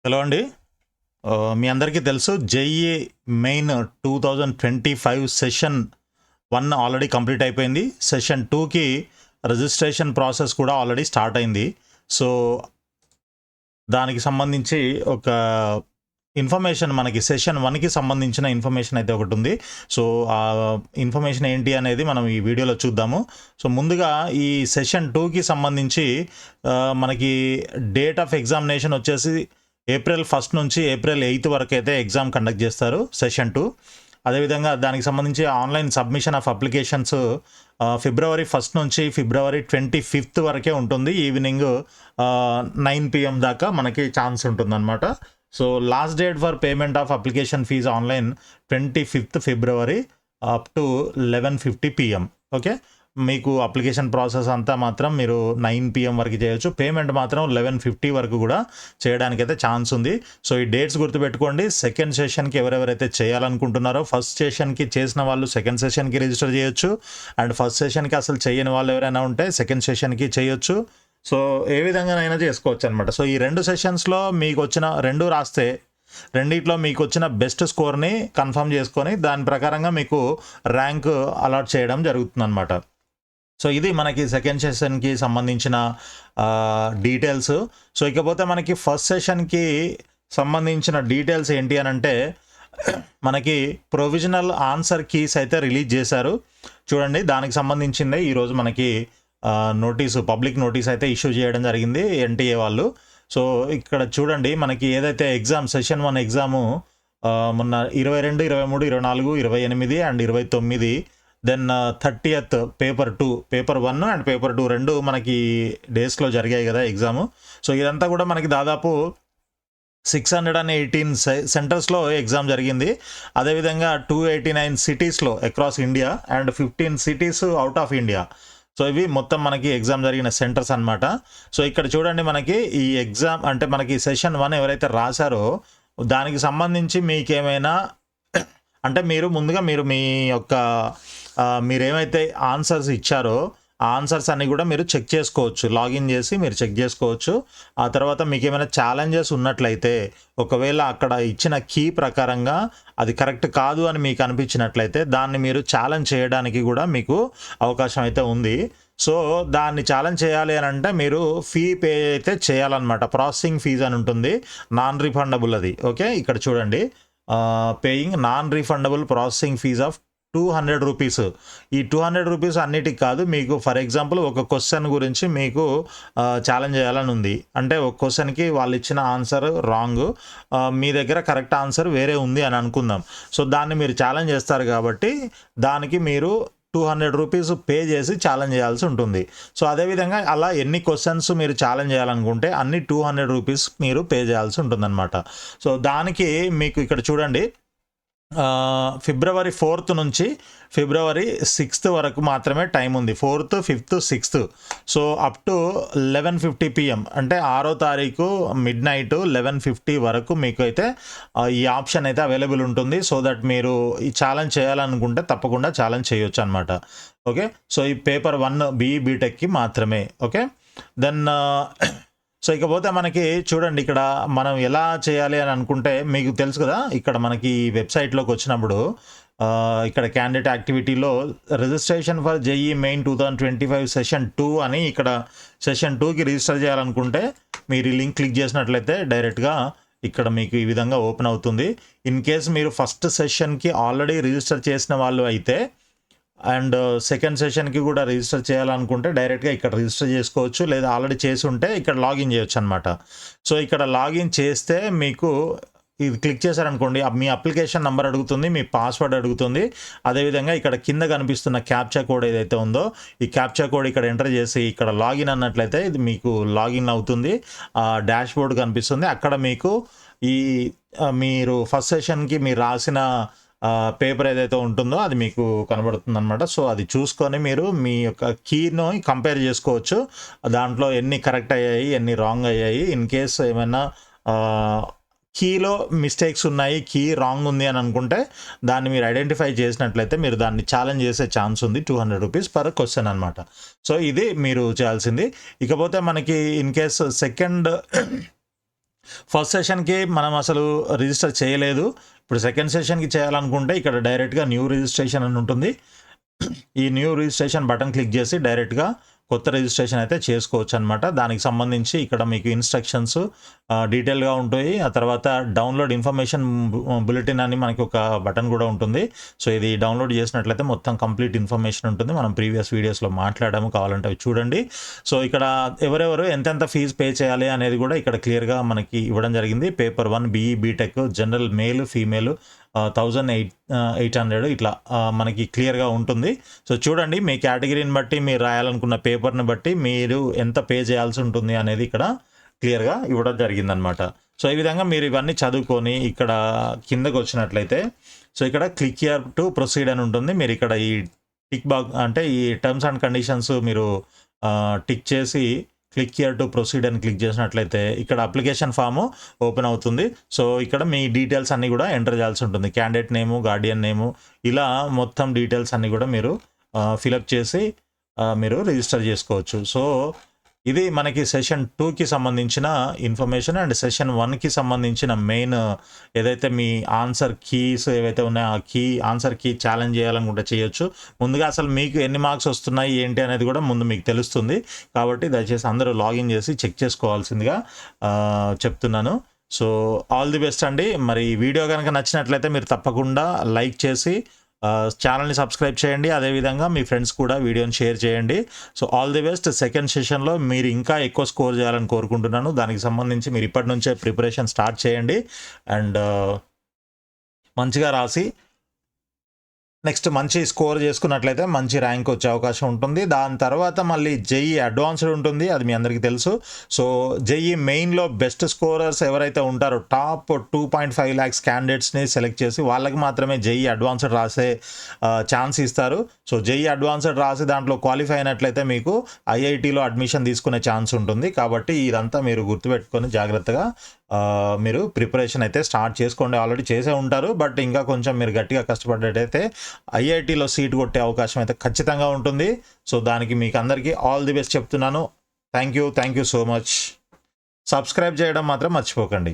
Hello అండి. మీ అందరికీ తెలుసు JEE Main 2025 session 1 already complete అయిపోయింది. సెషన్ 2కి రిజిస్ట్రేషన్ ప్రాసెస్ కూడా ఆల్రెడీ స్టార్ట్ అయింది. సో, దానికి సంబంధించి ఒక ఇన్ఫర్మేషన్ మనకి సెషన్ 1కి సంబంధించిన ఇన్ఫర్మేషన్ అయితే ఒకటుంది. సో, ఆ ఇన్ఫర్మేషన్ ఏంటి అనేది మనం ఈ వీడియోలో చూద్దాము. సో, ముందుగా ఈ సెషన్ 2కి సంబంధించి మనకి డేట్ ఆఫ్ ఎగ్జామినేషన్ వచ్చేసి ఏప్రిల్ 1 నుంచి ఏప్రిల్ 8 వరకు అయితే ఎగ్జామ్ కండక్ట్ చేస్తారు సెషన్ 2. అదేవిధంగా దానికి సంబంధించి ఆన్లైన్ సబ్మిషన్ ఆఫ్ అప్లికేషన్స్ ఫిబ్రవరి 1 నుంచి ఫిబ్రవరి 25 వరకే ఉంటుంది. ఈవినింగ్ 9 PM దాకా మనకి ఛాన్స్ ఉంటుందన్నమాట. So last date for payment of application fee online 25 February up to 11:50 PM. Okay, మీకు అప్లికేషన్ ప్రాసెస్ అంతా మాత్రం మీరు 9 PM వరకు చేయొచ్చు. పేమెంట్ మాత్రం 11:50 వరకు కూడా చేయడానికైతే ఛాన్స్ ఉంది. సో ఈ డేట్స్ గుర్తుపెట్టుకోండి. సెకండ్ సెషన్కి ఎవరెవరైతే చేయాలనుకుంటున్నారో ఫస్ట్ సెషన్కి చేసిన వాళ్ళు సెకండ్ సెషన్కి రిజిస్టర్ చేయొచ్చు. అండ్ ఫస్ట్ సెషన్కి అసలు చేయని వాళ్ళు ఎవరైనా ఉంటే సెకండ్ సెషన్కి చేయొచ్చు. సో ఏ విధంగానైనా చేసుకోవచ్చు అనమాట. సో ఈ 2 సెషన్స్లో మీకు వచ్చిన 2 రాస్తే రెండిట్లో మీకు వచ్చిన బెస్ట్ స్కోర్ని కన్ఫర్మ్ చేసుకొని దాని ప్రకారంగా మీకు ర్యాంక్ అలాట్ చేయడం జరుగుతుంది అనమాట. సో ఇది మనకి సెకండ్ సెషన్కి సంబంధించిన డీటెయిల్స్. సో ఇకపోతే మనకి ఫస్ట్ సెషన్కి సంబంధించిన డీటెయిల్స్ ఏంటి అని అంటే మనకి ప్రొవిజనల్ ఆన్సర్ కీస్ అయితే రిలీజ్ చేశారు. చూడండి, దానికి సంబంధించిందే ఈరోజు మనకి నోటీసు, పబ్లిక్ నోటీస్ అయితే ఇష్యూ చేయడం జరిగింది ఎన్టీఏ వాళ్ళు. సో ఇక్కడ చూడండి, మనకి ఏదైతే ఎగ్జామ్ సెషన్ 1 ఎగ్జాము మొన్న 22, 23, 24, 28 and 29, then 30th paper 1 and paper 2 రెండు మనకి డేస్లో జరిగాయి కదా ఎగ్జాము. సో ఇదంతా కూడా మనకి దాదాపు 618 సెంటర్స్లో ఎగ్జామ్ జరిగింది. అదేవిధంగా 289 సిటీస్లో across India and 15 cities out of India. So ఇవి మొత్తం మనకి ఎగ్జామ్ జరిగిన సెంటర్స్ అనమాట. సో ఇక్కడ చూడండి, మనకి ఈ ఎగ్జామ్ అంటే మనకి సెషన్ 1 ఎవరైతే రాశారో దానికి సంబంధించి మీకేమైనా అంటే మీరు ముందుగా మీరు మీ యొక్క మీరేమైతే ఆన్సర్స్ ఇచ్చారో ఆ ఆన్సర్స్ అన్నీ కూడా మీరు చెక్ చేసుకోవచ్చు. లాగిన్ చేసి మీరు చెక్ చేసుకోవచ్చు. ఆ తర్వాత మీకు ఏమైనా ఛాలెంజెస్ ఉన్నట్లయితే, ఒకవేళ అక్కడ ఇచ్చిన కీ ప్రకారంగా అది కరెక్ట్ కాదు అని మీకు అనిపించినట్లయితే దాన్ని మీరు ఛాలెంజ్ చేయడానికి కూడా మీకు అవకాశం అయితే ఉంది. సో దాన్ని ఛాలెంజ్ చేయాలి అని అంటే మీరు ఫీ పే అయితే చేయాలన్నమాట. ప్రాసెసింగ్ ఫీజు అని ఉంటుంది, నాన్ రిఫండబుల్ అది. ఓకే, ఇక్కడ చూడండి, paying non refundable processing fee of 200 rupees. ఈ 200 రూపీస్ అన్నిటికి కాదు, మీకు ఫర్ ఎగ్జాంపుల్ ఒక క్వశ్చన్ గురించి మీకు ఛాలెంజ్ చేయాలని ఉంది అంటే ఒక క్వశ్చన్కి వాళ్ళు ఇచ్చిన ఆన్సర్ రాంగ్, మీ దగ్గర కరెక్ట్ ఆన్సర్ వేరే ఉంది అని అనుకుందాం. సో దాన్ని మీరు ఛాలెంజ్ చేస్తారు కాబట్టి దానికి మీరు 200 రూపీస్ పే చేసి ఛాలెంజ్ చేయాల్సి ఉంటుంది. సో అదేవిధంగా అలా ఎన్ని క్వశ్చన్స్ మీరు ఛాలెంజ్ చేయాలనుకుంటే అన్ని 200 రూపీస్ మీరు పే చేయాల్సి ఉంటుందన్నమాట. సో దానికి మీకు ఇక్కడ చూడండి, ఫిబ్రవరి 4th నుంచి ఫిబ్రవరి 6th వరకు మాత్రమే టైం ఉంది. 4th, 5th, 6th. So up to 11:50 PM అంటే 6వ తారీఖు midnight 11:50 వరకు మీకు అయితే ఈ ఆప్షన్ అయితే అవైలబుల్ ఉంటుంది. సో దట్ మీరు ఈ ఛాలెంజ్ చేయాలనుకుంటే తప్పకుండా ఛాలెంజ్ చేయొచ్చు అనమాట. ఓకే, సో ఈ పేపర్ 1 BE బీటెక్కి మాత్రమే. ఓకే, దెన్ సో ఇకపోతే మనకి చూడండి, ఇక్కడ మనం ఎలా చేయాలి అని అనుకుంటే మీకు తెలుసు కదా, ఇక్కడ మనకి వెబ్సైట్లోకి వచ్చినప్పుడు ఇక్కడ క్యాండిడేట్ యాక్టివిటీలో registration for JEE Main 2025 session 2 అని ఇక్కడ సెషన్ 2కి రిజిస్టర్ చేయాలనుకుంటే మీరు ఈ లింక్ క్లిక్ చేసినట్లయితే డైరెక్ట్గా ఇక్కడ మీకు ఈ విధంగా ఓపెన్ అవుతుంది. ఇన్ కేస్ మీరు ఫస్ట్ సెషన్కి ఆల్రెడీ రిజిస్టర్ చేసిన వాళ్ళు అయితే అండ్ సెకండ్ సెషన్కి కూడా రిజిస్టర్ చేయాలనుకుంటే డైరెక్ట్గా ఇక్కడ రిజిస్టర్ చేసుకోవచ్చు, లేదా ఆల్రెడీ చేసి ఉంటే ఇక్కడ లాగిన్ చేయొచ్చు అనమాట. సో ఇక్కడ లాగిన్ చేస్తే మీకు ఇది క్లిక్ చేశారనుకోండి, మీ అప్లికేషన్ నెంబర్ అడుగుతుంది, మీ పాస్వర్డ్ అడుగుతుంది. అదేవిధంగా ఇక్కడ కింద కనిపిస్తున్న క్యాప్చా కోడ్ ఏదైతే ఉందో ఈ క్యాప్చా కోడ్ ఇక్కడ ఎంటర్ చేసి ఇక్కడ లాగిన్ అన్నట్లయితే ఇది మీకు లాగిన్ అవుతుంది. డాష్ బోర్డ్ కనిపిస్తుంది, అక్కడ మీకు ఈ మీరు ఫస్ట్ సెషన్కి మీరు రాసిన పేపర్ ఏదైతే ఉంటుందో అది మీకు కనబడుతుంది అనమాట. సో అది చూసుకొని మీరు మీ యొక్క కీను కంపేర్ చేసుకోవచ్చు. దాంట్లో ఎన్ని కరెక్ట్ అయ్యాయి, ఎన్ని రాంగ్ అయ్యాయి. ఇన్ కేస్ ఏమైనా కీలో మిస్టేక్స్ ఉన్నాయి, కీ రాంగ్ ఉంది అని అనుకుంటే దాన్ని మీరు ఐడెంటిఫై చేసినట్లయితే మీరు దాన్ని ఛాలెంజ్ చేసే ఛాన్స్ ఉంది. 200 రూపీస్ పర్ క్వశ్చన్ అనమాట. సో ఇది మీరు చేయాల్సింది. ఇకపోతే మనకి ఇన్ కేస్ ఫస్ట్ సెషన్కి మనం అసలు రిజిస్టర్ చేయలేదు. ఇప్పుడు సెకండ్ సెషన్కి చేయాలనుకుంటే ఇక్కడ డైరెక్ట్గా న్యూ రిజిస్ట్రేషన్ అని ఉంటుంది. ఈ న్యూ రిజిస్ట్రేషన్ బటన్ క్లిక్ చేసి డైరెక్ట్గా కొత్త రిజిస్ట్రేషన్ అయితే చేసుకోవచ్చు అనమాట. దానికి సంబంధించి ఇక్కడ మీకు ఇన్స్ట్రక్షన్స్ డీటెయిల్గా ఉంటాయి. ఆ తర్వాత డౌన్లోడ్ ఇన్ఫర్మేషన్ బులెటిన్ అని మనకి ఒక బటన్ కూడా ఉంటుంది. సో ఇది డౌన్లోడ్ చేసినట్లయితే మొత్తం కంప్లీట్ ఇన్ఫర్మేషన్ ఉంటుంది. మనం ప్రీవియస్ వీడియోస్లో మాట్లాడాము, కావాలంటే అవి చూడండి. సో ఇక్కడ ఎవరెవరు ఎంతెంత ఫీజు పే చేయాలి అనేది కూడా ఇక్కడ క్లియర్గా మనకి ఇవ్వడం జరిగింది. Paper 1 BE B Tech general male female 1800 ఇట్లా మనకి క్లియర్గా ఉంటుంది. సో చూడండి, మీ కేటగిరీని బట్టి మీరు రాయాలనుకున్న పేపర్ని బట్టి మీరు ఎంత పే చేయాల్సి ఉంటుంది అనేది ఇక్కడ క్లియర్గా ఇవ్వడం జరిగిందనమాట. సో ఈ విధంగా మీరు ఇవన్నీ చదువుకొని ఇక్కడ కిందకు వచ్చినట్లయితే సో ఇక్కడ క్లిక్ హియర్ టు ప్రొసీడ్ అని ఉంటుంది. మీరు ఇక్కడ ఈ టిక్ బాక్స్ అంటే ఈ టర్మ్స్ అండ్ కండిషన్స్ మీరు టిక్ చేసి క్లిక్ హియర్ టు ప్రొసీడ్ అని క్లిక్ చేసినట్లయితే ఇక్కడ అప్లికేషన్ ఫాము ఓపెన్ అవుతుంది. సో ఇక్కడ మీ డీటెయిల్స్ అన్నీ కూడా ఎంటర్ చేయాల్సి ఉంటుంది. క్యాండిడేట్ నేము, గార్డియన్ నేము, ఇలా మొత్తం డీటెయిల్స్ అన్నీ కూడా మీరు ఫిలప్ చేసి మీరు రిజిస్టర్ చేసుకోవచ్చు. సో ఇది మనకి సెషన్ 2కి సంబంధించిన ఇన్ఫర్మేషన్. అండ్ సెషన్ 1కి సంబంధించిన మెయిన్ ఏదైతే మీ ఆన్సర్ కీస్ ఏవైతే ఉన్నాయో ఆ ఆన్సర్ కీ ఛాలెంజ్ చేయాలనుకుంటే చేయొచ్చు. ముందుగా అసలు మీకు ఎన్ని మార్క్స్ వస్తున్నాయి ఏంటి అనేది కూడా ముందు మీకు తెలుస్తుంది. కాబట్టి దయచేసి అందరూ లాగిన్ చేసి చెక్ చేసుకోవాల్సిందిగా చెప్తున్నాను. సో ఆల్ ది బెస్ట్ అండి. మరి ఈ వీడియో కనుక నచ్చినట్లయితే మీరు తప్పకుండా లైక్ చేసి ఛానల్ని సబ్స్క్రైబ్ చేయండి. అదేవిధంగా మీ ఫ్రెండ్స్ కూడా వీడియోని షేర్ చేయండి. So all the best. Second సెషన్లో మీరు ఇంకా ఎక్కువ స్కోర్ చేయాలని కోరుకుంటున్నాను. దానికి సంబంధించి మీరు ఇప్పటి నుంచే ప్రిపరేషన్ స్టార్ట్ చేయండి అండ్ మంచిగా రాసి నెక్స్ట్ మంచి స్కోర్ చేసుకున్నట్లయితే మంచి ర్యాంక్ వచ్చే అవకాశం ఉంటుంది. దాని తర్వాత మళ్ళీ జేఈ అడ్వాన్స్డ్ ఉంటుంది, అది మీ అందరికీ తెలుసు. సో జేఈ మెయిన్లో బెస్ట్ స్కోరర్స్ ఎవరైతే ఉంటారో టాప్ 2.5 lakhs క్యాండిడేట్స్ని సెలెక్ట్ చేసి వాళ్ళకి మాత్రమే జేఈ అడ్వాన్స్డ్ రాసే ఛాన్స్ ఇస్తారు. సో జేఈ అడ్వాన్స్డ్ రాసి దాంట్లో క్వాలిఫై అయినట్లయితే మీకు ఐఐటీలో అడ్మిషన్ తీసుకునే ఛాన్స్ ఉంటుంది. కాబట్టి ఇదంతా మీరు గుర్తుపెట్టుకొని జాగ్రత్తగా మీరు ప్రిపరేషన్ అయితే స్టార్ట్ చేసుకోండి. ఆల్రెడీ చేసే ఉంటారు, బట్ ఇంకా కొంచెం మీరు గట్టిగా కష్టపడ్డట్టయితే ఐఐటీలో సీట్ కొట్టే అవకాశం అయితే ఖచ్చితంగా ఉంటుంది. సో దానికి మీకు అందరికీ ఆల్ ది బెస్ట్ చెప్తున్నాను. Thank you so much. Subscribe చేయడం మాత్రం మర్చిపోకండి.